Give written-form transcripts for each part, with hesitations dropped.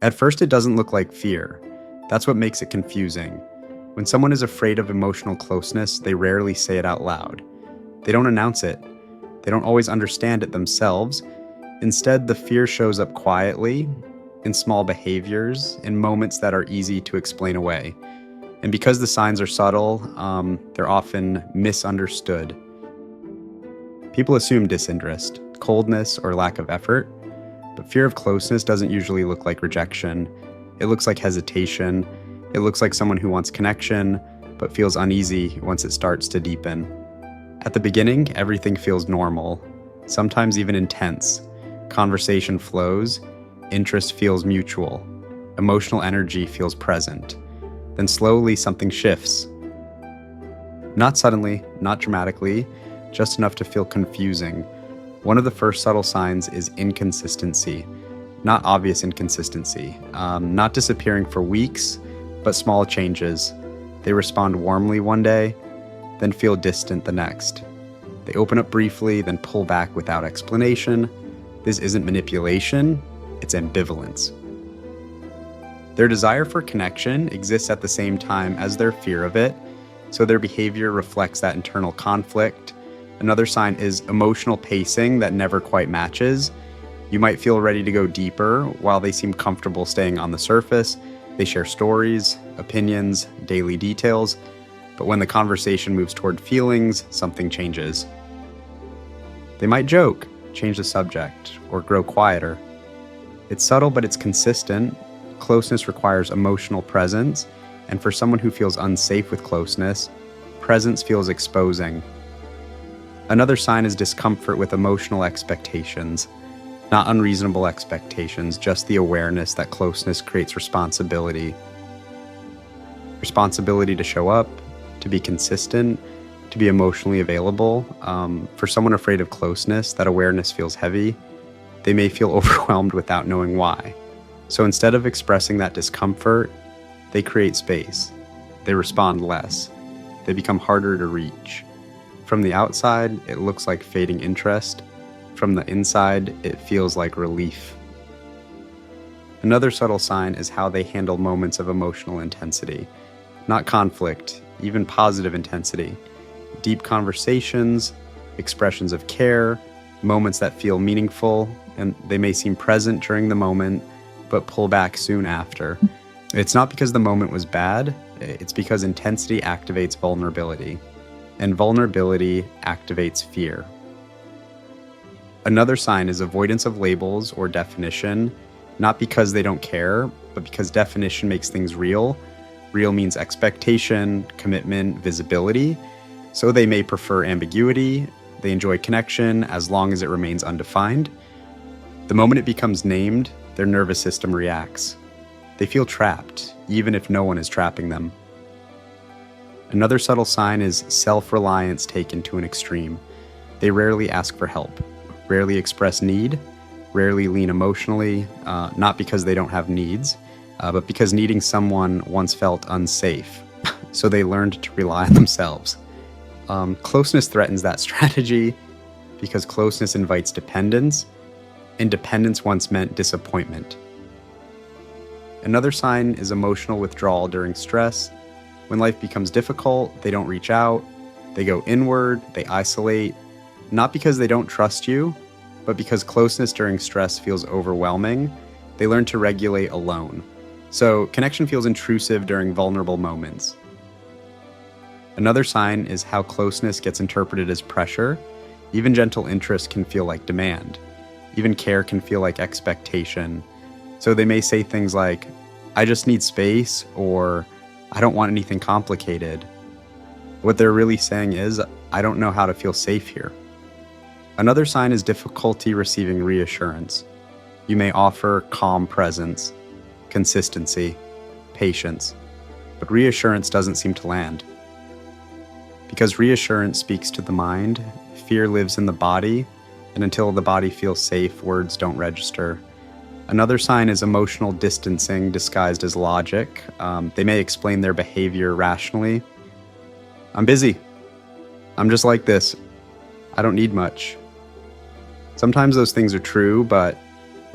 At first, it doesn't look like fear. That's what makes it confusing. When someone is afraid of emotional closeness, they rarely say it out loud. They don't announce it. They don't always understand it themselves. Instead, the fear shows up quietly, in small behaviors, in moments that are easy to explain away. And because the signs are subtle, they're often misunderstood. People assume disinterest, coldness, or lack of effort, but fear of closeness doesn't usually look like rejection. It looks like hesitation. It looks like someone who wants connection, but feels uneasy once it starts to deepen. At the beginning, everything feels normal, sometimes even intense. Conversation flows, interest feels mutual, emotional energy feels present. Then slowly something shifts. Not suddenly, not dramatically, just enough to feel confusing. One of the first subtle signs is inconsistency. Not obvious inconsistency, not disappearing for weeks, but small changes. They respond warmly one day, then feel distant the next. They open up briefly, then pull back without explanation. This isn't manipulation, it's ambivalence. Their desire for connection exists at the same time as their fear of it, so their behavior reflects that internal conflict. Another sign is emotional pacing that never quite matches. You might feel ready to go deeper while they seem comfortable staying on the surface. They share stories, opinions, daily details, but when the conversation moves toward feelings, something changes. They might joke, change the subject, or grow quieter. It's subtle, but it's consistent. Closeness requires emotional presence, and for someone who feels unsafe with closeness, presence feels exposing. Another sign is discomfort with emotional expectations. Not unreasonable expectations, just the awareness that closeness creates responsibility. Responsibility to show up, to be consistent, to be emotionally available. For someone afraid of closeness, that awareness feels heavy. They may feel overwhelmed without knowing why. So instead of expressing that discomfort, they create space. They respond less. They become harder to reach. From the outside, it looks like fading interest. From the inside, it feels like relief. Another subtle sign is how they handle moments of emotional intensity. Not conflict, even positive intensity. Deep conversations, expressions of care, moments that feel meaningful, and they may seem present during the moment, but pull back soon after. It's not because the moment was bad, it's because intensity activates vulnerability, and vulnerability activates fear. Another sign is avoidance of labels or definition, not because they don't care, but because definition makes things real. Real means expectation, commitment, visibility, so they may prefer ambiguity. They enjoy connection as long as it remains undefined. The moment it becomes named, their nervous system reacts. They feel trapped, even if no one is trapping them. Another subtle sign is self-reliance taken to an extreme. They rarely ask for help, rarely express need, rarely lean emotionally, not because they don't have needs, but because needing someone once felt unsafe. So they learned to rely on themselves. Closeness threatens that strategy because closeness invites dependence, and dependence once meant disappointment. Another sign is emotional withdrawal during stress. When life becomes difficult, they don't reach out, they go inward, they isolate, not because they don't trust you, but because closeness during stress feels overwhelming. They learn to regulate alone. So connection feels intrusive during vulnerable moments. Another sign is how closeness gets interpreted as pressure. Even gentle interest can feel like demand. Even care can feel like expectation. So they may say things like, "I just need space," or "I don't want anything complicated." What they're really saying is, "I don't know how to feel safe here." Another sign is difficulty receiving reassurance. You may offer calm presence, consistency, patience, but reassurance doesn't seem to land. Because reassurance speaks to the mind, fear lives in the body, and until the body feels safe, words don't register. Another sign is emotional distancing disguised as logic. They may explain their behavior rationally. "I'm busy. I'm just like this. I don't need much." Sometimes those things are true, but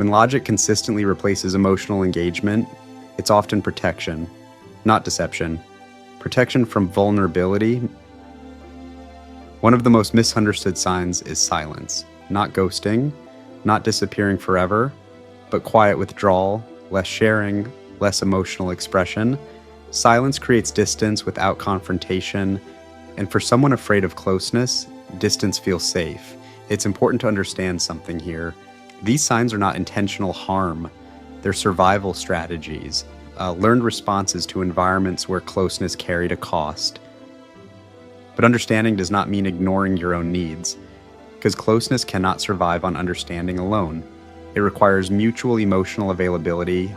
When logic consistently replaces emotional engagement, it's often protection, not deception. Protection from vulnerability. One of the most misunderstood signs is silence. Not ghosting, not disappearing forever, but quiet withdrawal, less sharing, less emotional expression. Silence creates distance without confrontation, and for someone afraid of closeness, distance feels safe. It's important to understand something here. These signs are not intentional harm. They're survival strategies, learned responses to environments where closeness carried a cost. But understanding does not mean ignoring your own needs, because closeness cannot survive on understanding alone. It requires mutual emotional availability,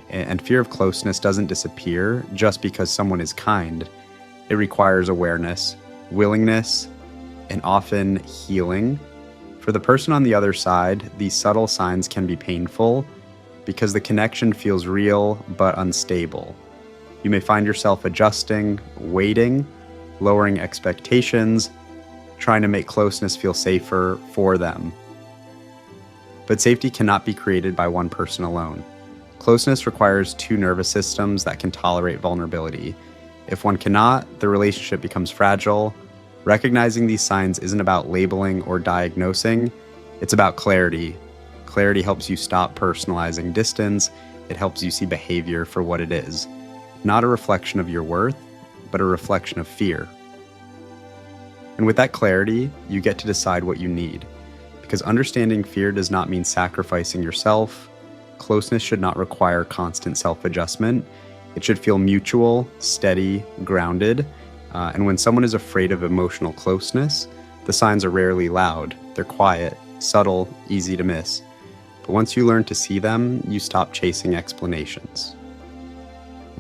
and fear of closeness doesn't disappear just because someone is kind. It requires awareness, willingness, and often healing. For the person on the other side, these subtle signs can be painful because the connection feels real but unstable. You may find yourself adjusting, waiting, lowering expectations, trying to make closeness feel safer for them. But safety cannot be created by one person alone. Closeness requires two nervous systems that can tolerate vulnerability. If one cannot, the relationship becomes fragile. Recognizing these signs isn't about labeling or diagnosing, it's about clarity. Clarity helps you stop personalizing distance. It helps you see behavior for what it is, not a reflection of your worth, but a reflection of fear. And with that clarity, you get to decide what you need. Because understanding fear does not mean sacrificing yourself. Closeness should not require constant self-adjustment. It should feel mutual, steady, grounded. And when someone is afraid of emotional closeness, the signs are rarely loud. They're quiet, subtle, easy to miss. But once you learn to see them, you stop chasing explanations.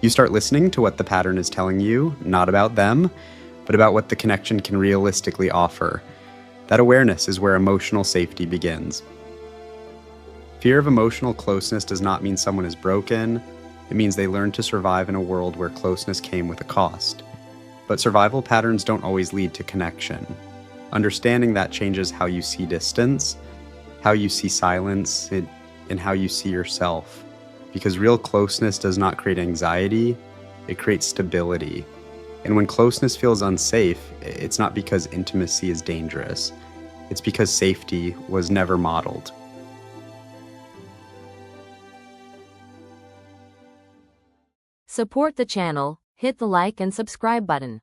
You start listening to what the pattern is telling you, not about them, but about what the connection can realistically offer. That awareness is where emotional safety begins. Fear of emotional closeness does not mean someone is broken. It means they learned to survive in a world where closeness came with a cost. But survival patterns don't always lead to connection. Understanding that changes how you see distance, how you see silence, and how you see yourself. Because real closeness does not create anxiety, it creates stability. And when closeness feels unsafe, it's not because intimacy is dangerous. It's because safety was never modeled. Support the channel, hit the like and subscribe button.